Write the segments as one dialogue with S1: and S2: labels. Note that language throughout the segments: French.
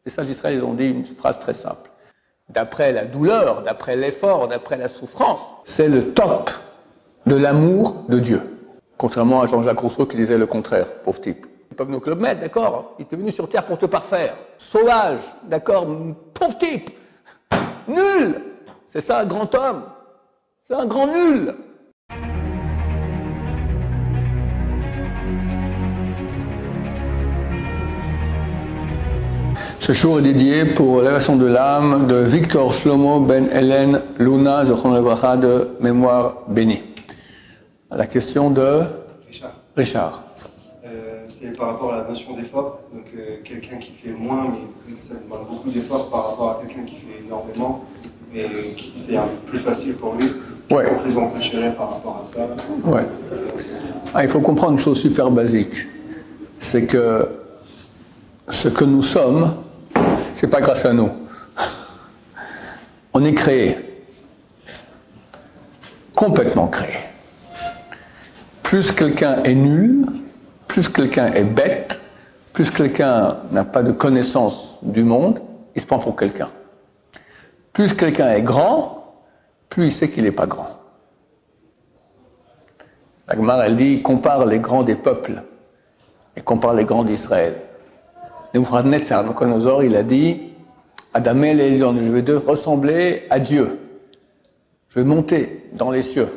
S1: Les sages d'Israël, ils ont dit une phrase très simple. D'après la douleur, d'après l'effort, d'après la souffrance, c'est le top de l'amour de Dieu. Contrairement à Jean-Jacques Rousseau qui disait le contraire, pauvre type. Ils peuvent nous Club Med, d'accord? Il était venu sur Terre pour te parfaire. Sauvage, d'accord? Pauvre type. Nul. C'est ça un grand homme. C'est un grand nul. Ce jour est dédié pour l'élévation de l'âme de Victor Shlomo Ben Hélène Luna, de mémoire bénie. La question de Richard.
S2: C'est par rapport à la notion d'effort. Donc quelqu'un qui fait moins, mais ça demande beaucoup d'efforts par rapport à quelqu'un qui fait énormément, mais c'est plus facile pour lui.
S1: Ouais.
S2: Ils ont préféré par rapport à ça.
S1: Ouais. Il faut comprendre une chose super basique. C'est que ce que nous sommes, c'est pas grâce à nous. On est créé. Complètement créé. Plus quelqu'un est nul, plus quelqu'un est bête, plus quelqu'un n'a pas de connaissance du monde, il se prend pour quelqu'un. Plus quelqu'un est grand, plus il sait qu'il n'est pas grand. La Gemara, elle dit, compare les grands des peuples et compare les grands d'Israël. Nebuchadnezzar, Nabuchodonosor, il a dit, Adamel et Elion, je vais ressembler à Dieu. Je vais monter dans les cieux.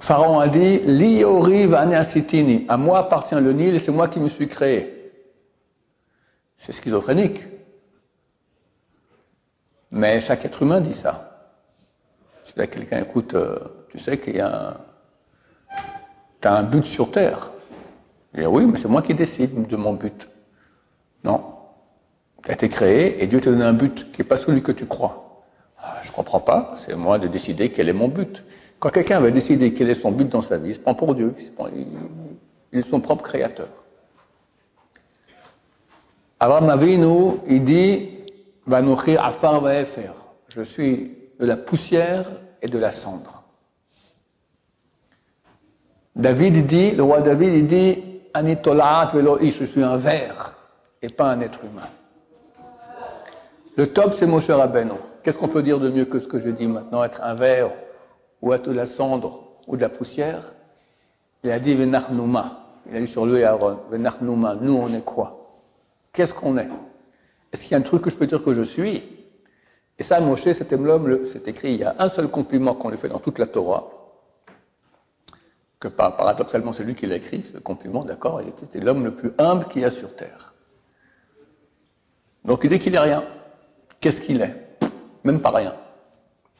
S1: Pharaon a dit, Liori vaneasitini, à moi appartient le Nil et c'est moi qui me suis créé. C'est schizophrénique. Mais chaque être humain dit ça. Si là quelqu'un écoute, tu sais qu'il y a t'as un but sur Terre. Il dit, oui, mais c'est moi qui décide de mon but. Non. Tu as été créé et Dieu t'a donné un but qui n'est pas celui que tu crois. Je ne comprends pas, c'est moi de décider quel est mon but. Quand quelqu'un va décider quel est son but dans sa vie, il se prend pour Dieu, il est son propre créateur. Abraham Avinu, il dit, Vanochi afar vaefer, je suis de la poussière et de la cendre. David dit, le roi David, il dit, Ani tolaat velo ish, je suis un ver et pas un être humain. Le top, c'est Moshe Rabbeinu. Qu'est-ce qu'on peut dire de mieux que ce que je dis maintenant, être un ver ou être de la cendre ou de la poussière? Il a dit Venachnouma. Il a dit sur lui et Aaron, Venachnouma, nous on est quoi? Qu'est-ce qu'on est? Est-ce qu'il y a un truc que je peux dire que je suis? Et ça, Moshe, c'était l'homme, c'est écrit, il y a un seul compliment qu'on lui fait dans toute la Torah, que paradoxalement c'est lui qui l'a écrit, ce compliment, d'accord, il était l'homme le plus humble qu'il y a sur terre. Donc il dit qu'il n'est rien. Qu'est-ce qu'il est? Même pas rien.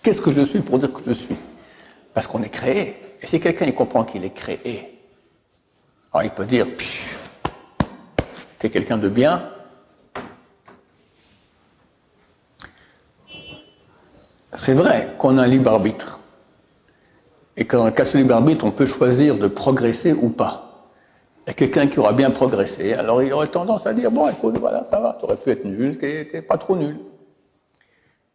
S1: Qu'est-ce que je suis pour dire que je suis? Parce qu'on est créé. Et si quelqu'un il comprend qu'il est créé, alors il peut dire, t'es quelqu'un de bien. C'est vrai qu'on a un libre arbitre. Et que dans le cas de ce libre arbitre, on peut choisir de progresser ou pas. Et quelqu'un qui aura bien progressé, alors il aurait tendance à dire, bon, écoute, voilà, ça va, t'aurais pu être nul, t'es pas trop nul.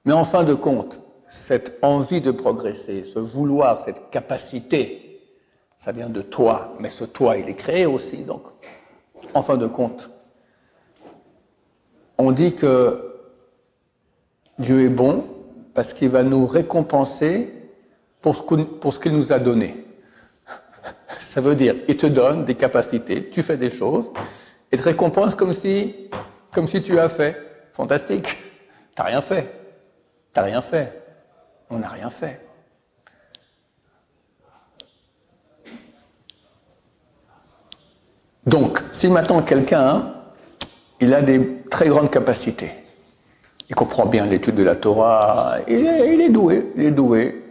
S1: Mais en fin de compte, cette envie de progresser, ce vouloir, cette capacité, ça vient de toi, mais ce toi, il est créé aussi, donc, en fin de compte, on dit que Dieu est bon parce qu'il va nous récompenser pour ce qu'il nous a donné. Ça veut dire, il te donne des capacités, tu fais des choses, et te récompense comme si tu as fait. Fantastique. T'as rien fait. T'as rien fait. On n'a rien fait. Donc, si maintenant quelqu'un, il a des très grandes capacités, il comprend bien l'étude de la Torah, il est doué.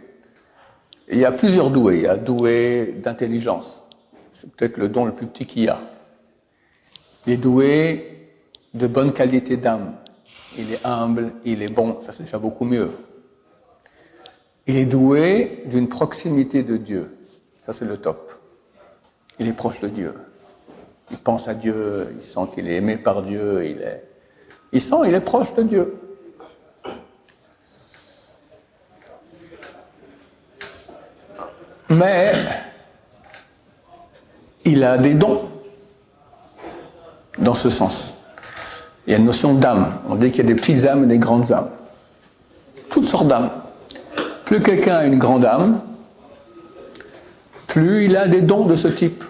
S1: Il y a plusieurs doués. Il y a doué d'intelligence. C'est peut-être le don le plus petit qu'il y a. Il est doué de bonne qualité d'âme. Il est humble, il est bon, ça c'est déjà beaucoup mieux. Il est doué d'une proximité de Dieu. Ça c'est le top. Il est proche de Dieu. Il pense à Dieu, il sent qu'il est aimé par Dieu, il est proche de Dieu. Mais il a des dons. dans ce sens. Il y a une notion d'âme. On dit qu'il y a des petites âmes et des grandes âmes. Toutes sortes d'âmes. Plus quelqu'un a une grande âme, plus il a des dons de ce type.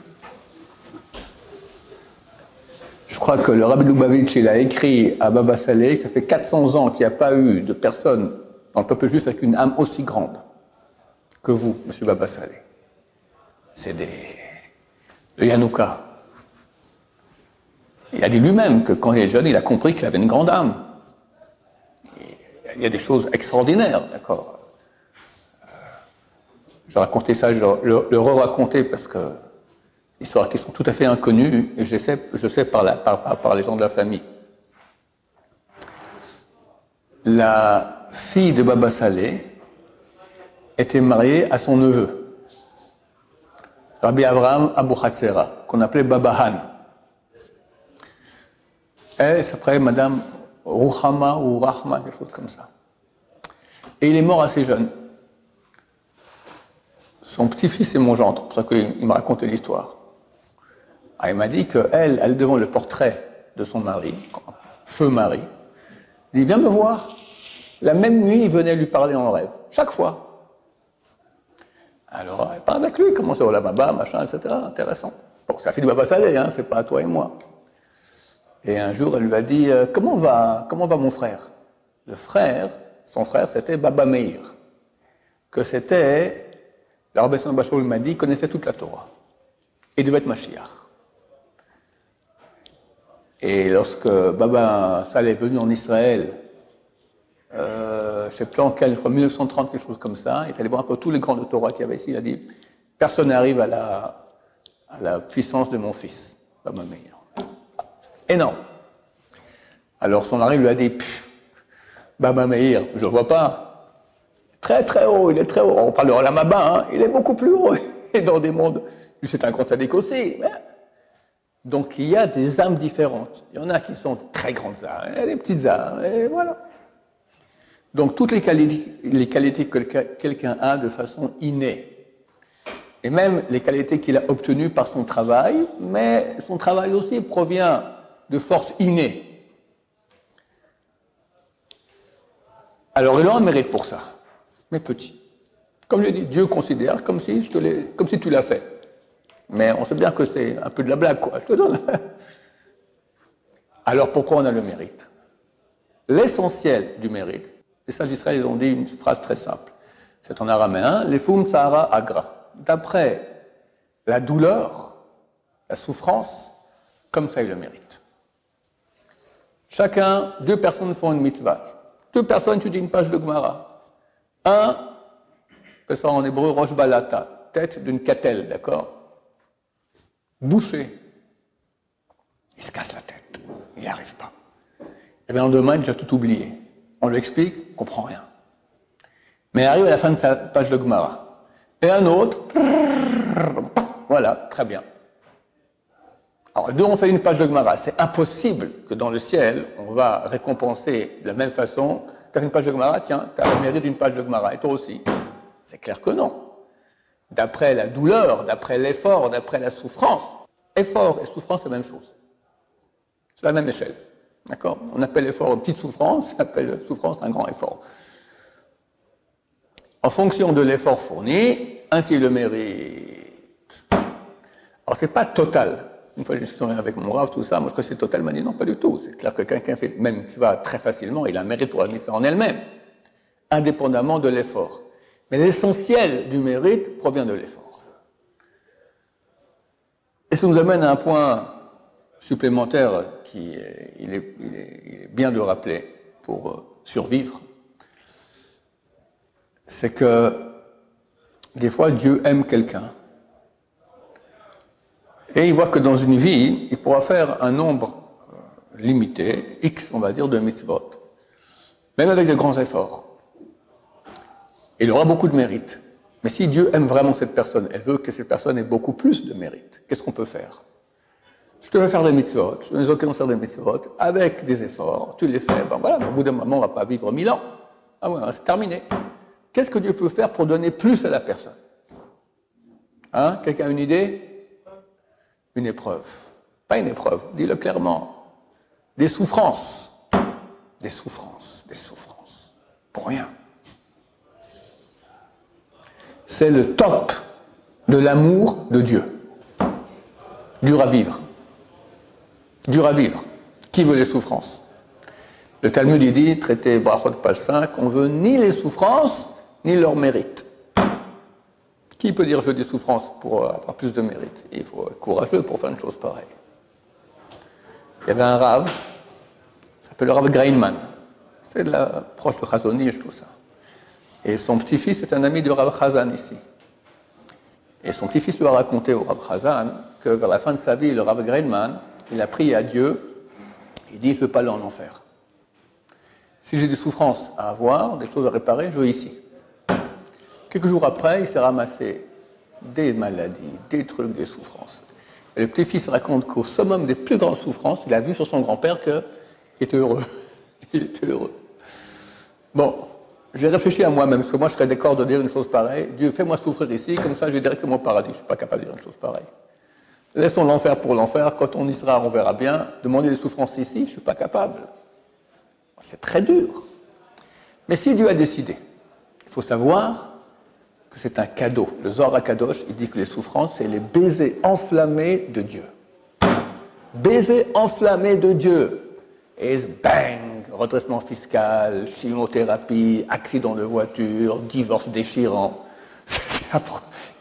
S1: Je crois que le Rabbi Lubavitch, il a écrit à Baba Saleh, ça fait 400 ans qu'il n'y a pas eu de personne dans le peuple juif avec une âme aussi grande que vous, monsieur Baba Saleh. C'est le Yanouka. Il a dit lui-même que quand il est jeune, il a compris qu'il avait une grande âme. Il y a des choses extraordinaires, d'accord. Je racontais ça, je le re-racontais parce que histoires qui sont tout à fait inconnues, et je sais par les gens de la famille. La fille de Baba Saleh était mariée à son neveu, Rabbi Abraham Abu Hatzera, qu'on appelait Baba Han. Elle s'appelait Madame Ruhama ou Rahma, quelque chose comme ça. Et il est mort assez jeune. Son petit-fils est mon gendre, c'est pour ça qu'il me racontait l'histoire. Ah, il m'a dit qu'elle, elle devant le portrait de son mari, feu mari, il dit, viens me voir. La même nuit, il venait lui parler en rêve, chaque fois. Alors, elle parle avec lui, comment ça, oh la baba, machin, etc. Intéressant. Bon, c'est la fille de Baba Saleh, hein, c'est pas toi et moi. Et un jour, elle lui a dit, comment va mon frère? Le frère, son frère, c'était Baba Meir. Que c'était, le Rabbi Salman Bachol m'a dit, il connaissait toute la Torah. Il devait être Mashiach. Et lorsque Baba Saleh est venu en Israël, je ne sais plus en quel, je crois 1930, quelque chose comme ça, il est allé voir un peu tous les grands de Torah qu'il y avait ici, il a dit, personne n'arrive à la puissance de mon fils, Baba Meir. Énorme. Alors son mari lui a dit, Baba Meir, je ne vois pas, très très haut, il est très haut, on parle de Olamaba, hein, il est beaucoup plus haut, et dans des mondes, lui c'est un grand sadique aussi, mais... Donc il y a des âmes différentes. Il y en a qui sont très grandes âmes, il y a des petites âmes, et voilà. Donc toutes les qualités que quelqu'un a de façon innée. Et même les qualités qu'il a obtenues par son travail, mais son travail aussi provient de forces innées. Alors il a un mérite pour ça, mais petit. Comme je dis, Dieu considère comme si tu l'as fait. Mais on sait bien que c'est un peu de la blague, quoi. Je te donne. Alors pourquoi on a le mérite? L'essentiel du mérite, les sages d'Israël, ils ont dit une phrase très simple. C'est en araméen, Lefum Tsahara Agra. D'après la douleur, la souffrance, comme ça il le mérite. Chacun, 2 personnes font une mitzvah. 2 personnes étudient une page de Gemara. Un, fait ça en hébreu, Rosh Balata, tête d'une catelle, d'accord? Bouché. Il se casse la tête. Il n'y arrive pas. Et bien, le lendemain, il a déjà tout oublié. On lui explique, il ne comprend rien. Mais il arrive à la fin de sa page de Gemara. Et un autre, voilà, très bien. Alors, 2 ont fait une page de Gemara. C'est impossible que dans le ciel, on va récompenser de la même façon. Tu as fait une page de Gemara, tiens, tu as le mérite d'une page de Gemara. Et toi aussi. C'est clair que non. D'après la douleur, d'après l'effort, d'après la souffrance. Effort et souffrance, c'est la même chose. C'est la même échelle. D'accord? On appelle effort une petite souffrance, on appelle souffrance un grand effort. En fonction de l'effort fourni, ainsi le mérite. Alors, c'est pas total. Une fois que je suis avec mon Rav, tout ça, moi je crois que c'est total, il m'a dit non, pas du tout. C'est clair que quelqu'un fait même qui va très facilement, il a un mérite pour la mission en elle-même, indépendamment de l'effort. Mais l'essentiel du mérite provient de l'effort. Et ça nous amène à un point supplémentaire qui est bien de le rappeler pour survivre. C'est que des fois Dieu aime quelqu'un. Et il voit que dans une vie, il pourra faire un nombre limité, X on va dire, de mitzvot, même avec de grands efforts. Il aura beaucoup de mérite. Mais si Dieu aime vraiment cette personne, elle veut que cette personne ait beaucoup plus de mérite, qu'est-ce qu'on peut faire? Je te veux faire des mitzvot, je te donne l'occasion de faire des mitzvot, avec des efforts, tu les fais, ben voilà, au bout d'un moment, on ne va pas vivre 1000 ans. Ah ouais, c'est terminé. Qu'est-ce que Dieu peut faire pour donner plus à la personne? Hein? Quelqu'un a une idée? Une épreuve. Pas une épreuve, dis-le clairement. Des souffrances. Des souffrances, des souffrances. Pour rien. C'est le top de l'amour de Dieu. Dur à vivre. Dur à vivre. Qui veut les souffrances? Le Talmud il dit, traité Brachot page 5, on veut ni les souffrances, ni leur mérite. Qui peut dire je veux des souffrances pour avoir plus de mérite? Il faut être courageux pour faire une chose pareille. Il y avait un Rav, il s'appelle le Rav Greinman. C'est de la proche de Chazon Ish, tout ça. Et son petit-fils est un ami du Rav Chazan ici. Et son petit-fils lui a raconté au Rav Chazan que vers la fin de sa vie, le Rav Greinman, il a prié à Dieu, il dit je ne veux pas aller en enfer. Si j'ai des souffrances à avoir, des choses à réparer, je veux ici. Quelques jours après, il s'est ramassé des maladies, des trucs, des souffrances. Et le petit-fils raconte qu'au summum des plus grandes souffrances, il a vu sur son grand-père qu'il était heureux. Il était heureux. Bon, j'ai réfléchi à moi-même, parce que moi je serais d'accord de dire une chose pareille. Dieu, fais-moi souffrir ici, comme ça je vais directement au paradis. Je ne suis pas capable de dire une chose pareille. Laissons l'enfer pour l'enfer, quand on y sera, on verra bien. Demander des souffrances ici, je ne suis pas capable. C'est très dur. Mais si Dieu a décidé, il faut savoir que c'est un cadeau. Le Zohar HaKadosh, il dit que les souffrances, c'est les baisers enflammés de Dieu. Baisers enflammés de Dieu. Et bang, redressement fiscal, chimiothérapie, accident de voiture, divorce déchirant.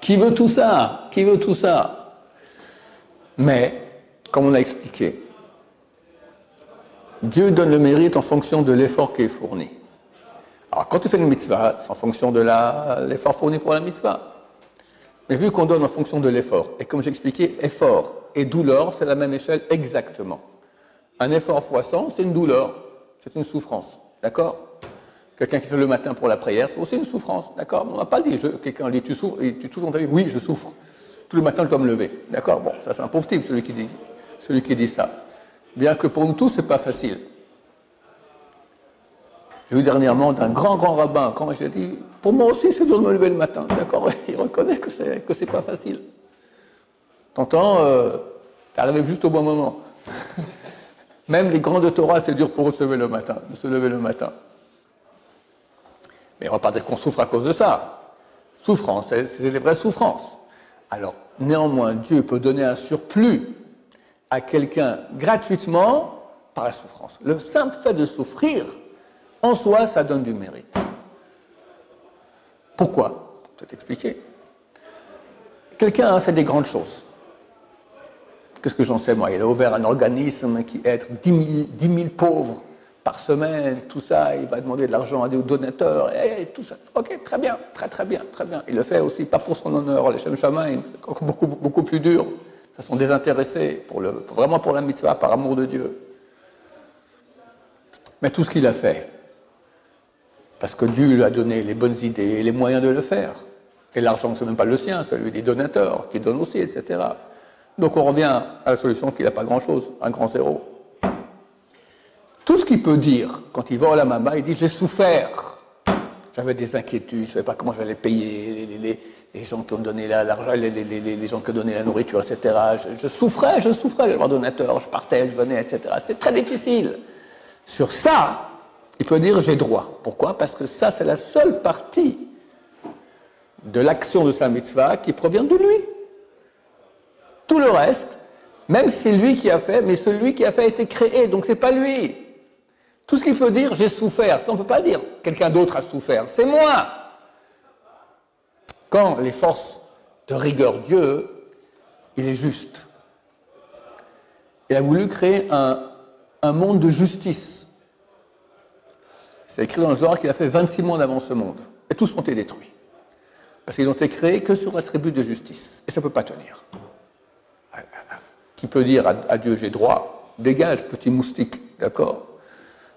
S1: Qui veut tout ça? Qui veut tout ça? Mais, comme on a expliqué, Dieu donne le mérite en fonction de l'effort qui est fourni. Alors, quand tu fais une mitzvah, c'est en fonction de l'effort fourni pour la mitzvah. Mais vu qu'on donne en fonction de l'effort, et comme j'ai expliqué, effort et douleur, c'est la même échelle exactement. Un effort fois 100, c'est une douleur, c'est une souffrance, d'accord? Quelqu'un qui se lève le matin pour la prière, c'est aussi une souffrance, d'accord? On ne va pas le dire, quelqu'un dit, tu souffres dans ta vie? Oui, je souffre. Tout le matin, je dois me lever, d'accord? Bon, ça c'est un pauvre type, celui qui dit ça. Bien que pour nous tous, ce n'est pas facile. J'ai vu dernièrement d'un grand rabbin, quand j'ai dit, pour moi aussi, c'est dur de me lever le matin, d'accord? Il reconnaît que c'est pas facile. T'entends, t'es arrivé juste au bon moment. Même les grands de Torah, c'est dur pour eux de se lever le matin. Mais on ne va pas dire qu'on souffre à cause de ça. Souffrance, c'est des vraies souffrances. Alors, néanmoins, Dieu peut donner un surplus à quelqu'un gratuitement par la souffrance. Le simple fait de souffrir, en soi, ça donne du mérite. Pourquoi? Je vais t'expliquer. Quelqu'un a fait des grandes choses. Qu'est-ce que j'en sais, moi? Il a ouvert un organisme qui aide 10 000 pauvres par semaine, tout ça, il va demander de l'argent à des donateurs, et tout ça. Ok, très bien, très bien. Il le fait aussi, pas pour son honneur, les Shem Shamaim, c'est beaucoup plus dur. De façon désintéressée, vraiment pour la mitzvah, par amour de Dieu. Mais tout ce qu'il a fait, parce que Dieu lui a donné les bonnes idées et les moyens de le faire. Et l'argent, ce n'est même pas le sien, celui des donateurs, qui donnent aussi, etc. Donc on revient à la solution qu'il n'a pas grand-chose, un grand zéro. Tout ce qu'il peut dire, quand il va à la Mama, il dit « j'ai souffert ». J'avais des inquiétudes, je ne savais pas comment j'allais payer les gens qui ont donné l'argent, les gens qui ont donné la nourriture, etc. Je souffrais, j'allais voir donateur, je partais, je venais, etc. C'est très difficile. Sur ça, il peut dire j'ai droit. Pourquoi? Parce que ça, c'est la seule partie de l'action de sa mitzvah qui provient de lui. Tout le reste, même si c'est lui qui a fait, mais celui qui a fait a été créé, donc c'est pas lui. Tout ce qu'il peut dire, j'ai souffert, ça on ne peut pas dire quelqu'un d'autre a souffert, c'est moi. Quand les forces de rigueur Dieu, il est juste. Il a voulu créer un monde de justice. C'est écrit dans le Zohar qu'il a fait 26 mondes avant ce monde, et tous ont été détruits. Parce qu'ils n'ont été créés que sur l'attribut de justice, et ça ne peut pas tenir. Qui peut dire à Dieu j'ai droit, dégage petit moustique, d'accord?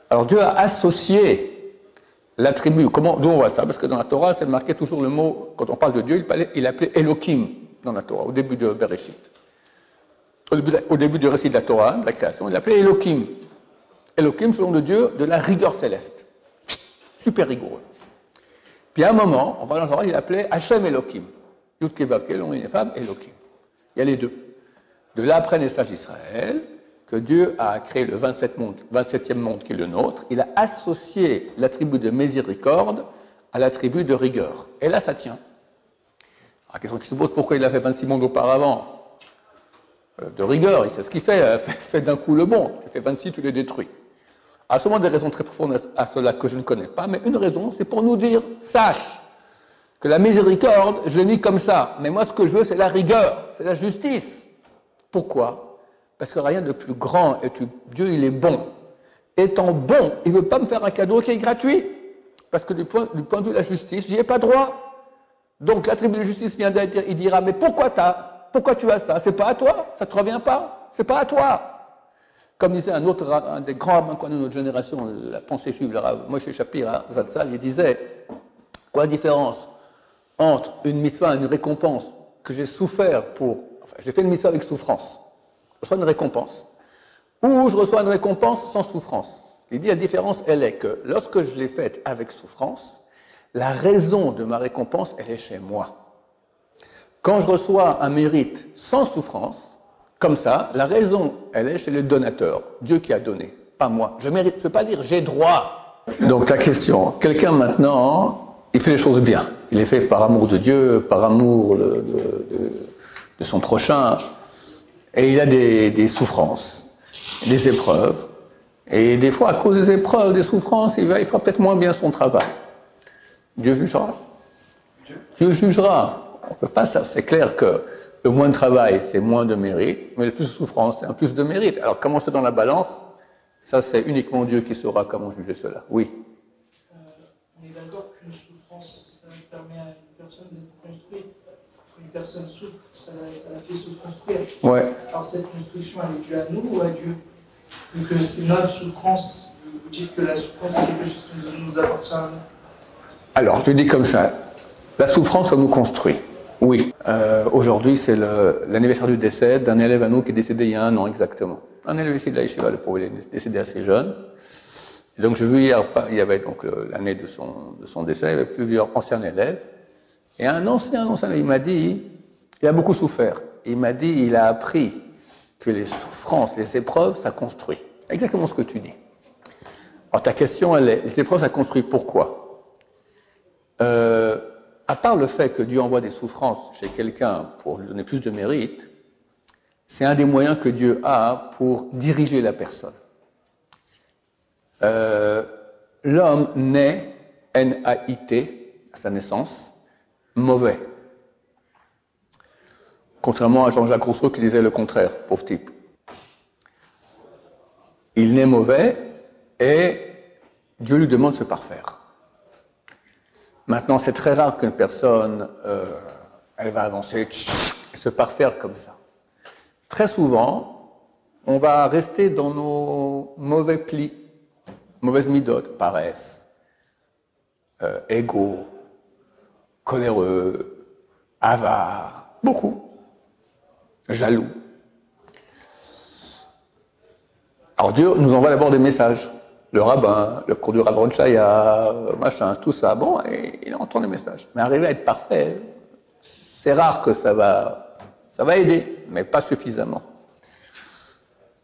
S1: Alors Dieu a associé l'attribut, d'où on voit ça? Parce que dans la Torah, c'est marqué toujours le mot, quand on parle de Dieu, il appelait Elohim dans la Torah, au début de Bereshit. Au début du récit de la Torah, de la création, il l'appelait Elohim. Elohim, selon de Dieu, de la rigueur céleste. Super rigoureux. Puis à un moment, on va dans la Torah, il appelait Hachem Elohim. Yud Kevav Kelon, une femme, Elohim. Il y a les deux. de l'après-naissance d'Israël, que Dieu a créé le 27e monde qui est le nôtre, il a associé l'attribut de miséricorde à l'attribut de rigueur. Et là, ça tient. La question qui se pose, pourquoi il a fait 26 mondes auparavant? De rigueur, il sait ce qu'il fait d'un coup le bon. Tu fais 26, tu les détruis. Il y a sûrement des raisons très profondes à cela que je ne connais pas, mais une raison, c'est pour nous dire, sache que la miséricorde, je l'ai mis comme ça, mais moi ce que je veux, c'est la rigueur, c'est la justice. Pourquoi? Parce que rien de plus grand, et Dieu il est bon. Étant bon, il ne veut pas me faire un cadeau qui est gratuit, parce que du point de vue de la justice, j'y ai pas droit. Donc l'attribut de justice vient d'être, il dira, mais pourquoi tu as ça? C'est pas à toi, ça ne te revient pas, c'est pas à toi. Comme disait un des grands rabbins de notre génération, la pensée juive, le Rav Moshe Shapira Zatzal, il disait, quoi la différence entre une mitzvah et une récompense que j'ai souffert j'ai fait une mitzvah avec souffrance, je reçois une récompense, ou je reçois une récompense sans souffrance. Il dit la différence, elle est que lorsque je l'ai faite avec souffrance, la raison de ma récompense, elle est chez moi. Quand je reçois un mérite sans souffrance, comme ça, la raison, elle est chez le donateur, Dieu qui a donné, pas moi. Je mérite, je ne veux pas dire j'ai droit. Donc ta question, quelqu'un maintenant, il fait les choses bien. Il les fait par amour de Dieu, par amour de son prochain, et il a des souffrances, des épreuves. Et des fois, à cause des épreuves, des souffrances, il fera peut-être moins bien son travail. Dieu jugera. Dieu jugera. On peut pas, c'est clair que le moins de travail, c'est moins de mérite, mais le plus de souffrance, c'est un plus de mérite. Alors, comment c'est dans la balance? Ça, c'est uniquement Dieu qui saura comment juger cela. Oui.
S3: On est d'accord qu'une souffrance, ça permet à une personne d'être construite. Quand une personne souffre, ça la fait se construire.
S1: Ouais.
S3: Alors, cette construction, elle est due à nous ou à Dieu? Vu que c'est notre souffrance, vous dites que la souffrance, c'est quelque chose qui nous appartient à nous.
S1: Alors, je dis comme ça. La souffrance, ça nous construit. Oui. Aujourd'hui, c'est l'anniversaire du décès d'un élève à nous qui est décédé il y a 1 an exactement. Un élève ici de la Yeshiva, le pauvre, il est décédé assez jeune. Et donc, j'ai vu hier, il y avait donc l'année de son décès, il y avait plusieurs anciens élèves. Et un ancien, il m'a dit, il a beaucoup souffert. Il m'a dit, il a appris que les souffrances, les épreuves, ça construit. Exactement ce que tu dis. Alors, ta question, elle est, les épreuves, ça construit pourquoi? À part le fait que Dieu envoie des souffrances chez quelqu'un pour lui donner plus de mérite, c'est un des moyens que Dieu a pour diriger la personne. L'homme naît, N-A-I-T, à sa naissance, mauvais. Contrairement à Jean-Jacques Rousseau qui disait le contraire, pauvre type. Il naît mauvais et Dieu lui demande de se parfaire. Maintenant, c'est très rare qu'une personne, elle va avancer et se parfaire comme ça. Très souvent, on va rester dans nos mauvais plis, mauvaises midotes, paresse, égo, coléreux, avare, beaucoup, jaloux. Alors Dieu nous envoie d'abord des messages. Le rabbin, le cours du Rav Ron Chaya, machin, tout ça, bon, et il entend les messages. Mais arriver à être parfait, c'est rare que ça va aider, mais pas suffisamment.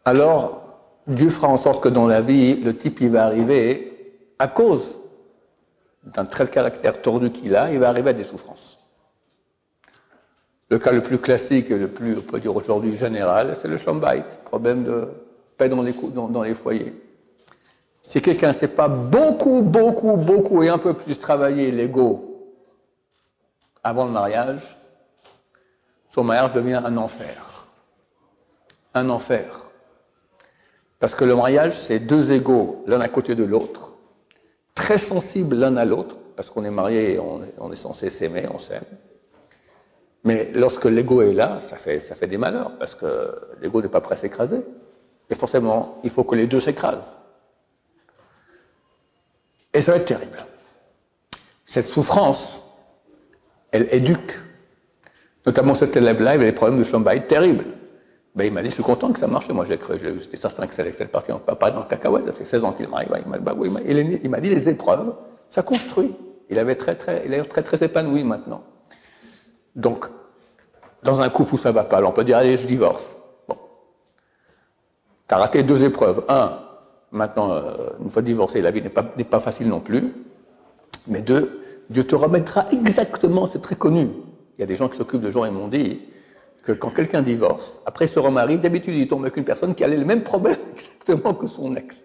S1: Alors, Dieu fera en sorte que dans la vie, le type, il va arriver, à cause d'un trait de caractère tordu qu'il a, il va arriver à des souffrances. Le cas le plus classique et le plus, on peut dire aujourd'hui, général, c'est le shalom bayit, problème de paix dans les foyers. Si quelqu'un ne sait pas beaucoup et un peu plus travailler l'ego avant le mariage, son mariage devient un enfer. Un enfer. Parce que le mariage, c'est 2 égos l'un à côté de l'autre, très sensibles l'un à l'autre, parce qu'on est marié et on est censé s'aimer, on s'aime. Mais lorsque l'ego est là, ça fait des malheurs, parce que l'ego n'est pas prêt à s'écraser. Et forcément, il faut que les deux s'écrasent. Et ça va être terrible. Cette souffrance, elle éduque. Notamment cet élève-là, il avait des problèmes de shalom bayit terribles. Ben, il m'a dit, je suis content que ça marche. Moi, j'étais certain que ça allait partir pas dans le cacahuète. Ça fait 16 ans qu'il m'arrive. Il m'a dit, les épreuves, ça construit. Il a l'air très épanoui maintenant. Donc, dans un couple où ça ne va pas, on peut dire, allez, je divorce. Tu as raté 2 épreuves. Maintenant, une fois divorcé, la vie n'est pas facile non plus. Mais 2, Dieu te remettra exactement, c'est très connu. Il y a des gens qui s'occupent de gens et m'ont dit que quand quelqu'un divorce, après il se remarie, d'habitude il tombe avec une personne qui a les mêmes problèmes exactement que son ex.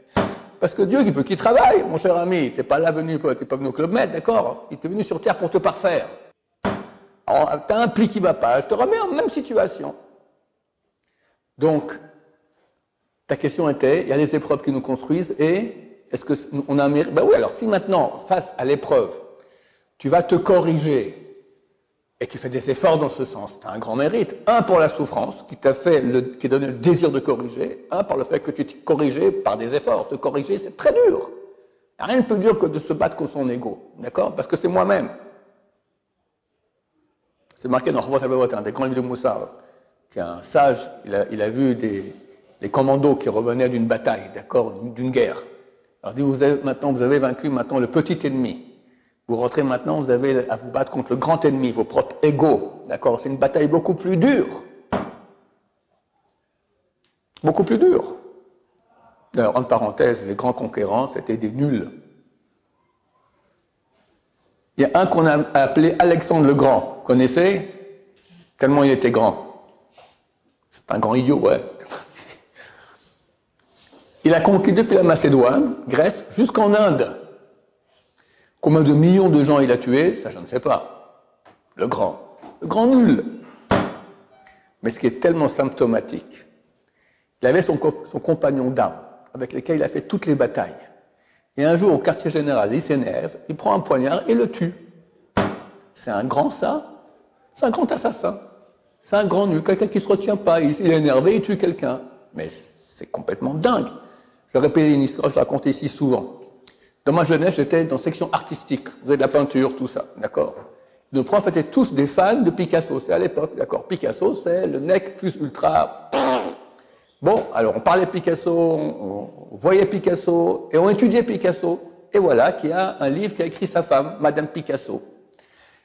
S1: Parce que Dieu, il veut qu'il travaille, mon cher ami. T'es pas venu au Club Med, d'accord? Il était venu sur terre pour te parfaire. Alors, tu as un pli qui va pas, je te remets en même situation. Donc, ta question était, il y a des épreuves qui nous construisent et est-ce qu'on a un mérite? Ben oui, alors si maintenant, face à l'épreuve, tu vas te corriger et tu fais des efforts dans ce sens, tu as un grand mérite. Un pour la souffrance qui t'a qui donné le désir de corriger, un par le fait que tu t'es corrigé par des efforts. Se corriger, c'est très dur. Il n'y a rien de plus dur que de se battre contre son ego, d'accord? Parce que c'est moi-même. C'est marqué dans Revot Avot, un des grands livres de Moussard, qui est un sage, il a vu des commandos qui revenaient d'une bataille, d'accord, d'une guerre. Alors il dit, maintenant vous avez vaincu maintenant le petit ennemi. Vous rentrez maintenant, vous avez à vous battre contre le grand ennemi, vos propres égaux, d'accord? C'est une bataille beaucoup plus dure. Beaucoup plus dure. D'ailleurs, entre parenthèses, les grands conquérants, c'était des nuls. Il y a un qu'on a appelé Alexandre le Grand. Vous connaissez? Tellement il était grand. C'est un grand idiot, ouais. Il a conquis depuis la Macédoine, Grèce, jusqu'en Inde. Combien de millions de gens il a tués? Ça, je ne sais pas. Le grand nul. Mais ce qui est tellement symptomatique, il avait son compagnon d'armes, avec lequel il a fait toutes les batailles. Et un jour, au quartier général, il s'énerve, il prend un poignard et le tue. C'est un grand ça? C'est un grand assassin. C'est un grand nul, quelqu'un qui ne se retient pas. Il est énervé, il tue quelqu'un. Mais c'est complètement dingue. Je vais répéter une histoire, je la raconte ici souvent. Dans ma jeunesse, j'étais dans section artistique. Vous avez de la peinture, tout ça, d'accord? Nos profs étaient tous des fans de Picasso. C'est à l'époque, d'accord? Picasso, c'est le nec plus ultra. Bon, alors on parlait Picasso, on voyait Picasso, et on étudiait Picasso. Et voilà qu'il y a un livre qu'a écrit sa femme, Madame Picasso.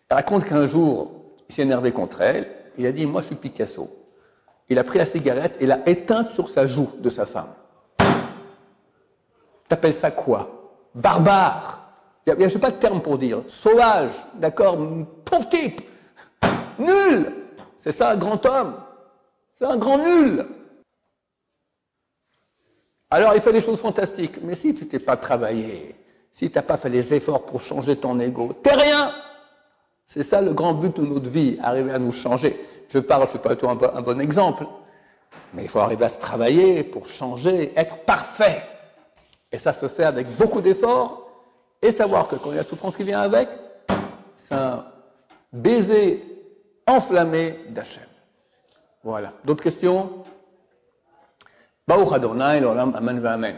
S1: Elle raconte qu'un jour, il s'est énervé contre elle. Il a dit, moi je suis Picasso. Il a pris la cigarette et l'a éteinte sur sa joue de sa femme. T'appelles ça quoi? Barbare. Je ne sais pas de terme pour dire. Sauvage, d'accord? Pauvre type. Nul. C'est ça un grand homme. C'est un grand nul. Alors il fait des choses fantastiques. Mais si tu t'es pas travaillé, si tu n'as pas fait les efforts pour changer ton ego, t'es rien. C'est ça le grand but de notre vie, arriver à nous changer. Je ne suis pas du tout un bon exemple, mais il faut arriver à se travailler pour changer, être parfait. Et ça se fait avec beaucoup d'efforts, et savoir que quand il y a la souffrance qui vient avec, c'est un baiser enflammé d'Hachem. Voilà. D'autres questions? Baruch Adonai, l'olam, amen, amen.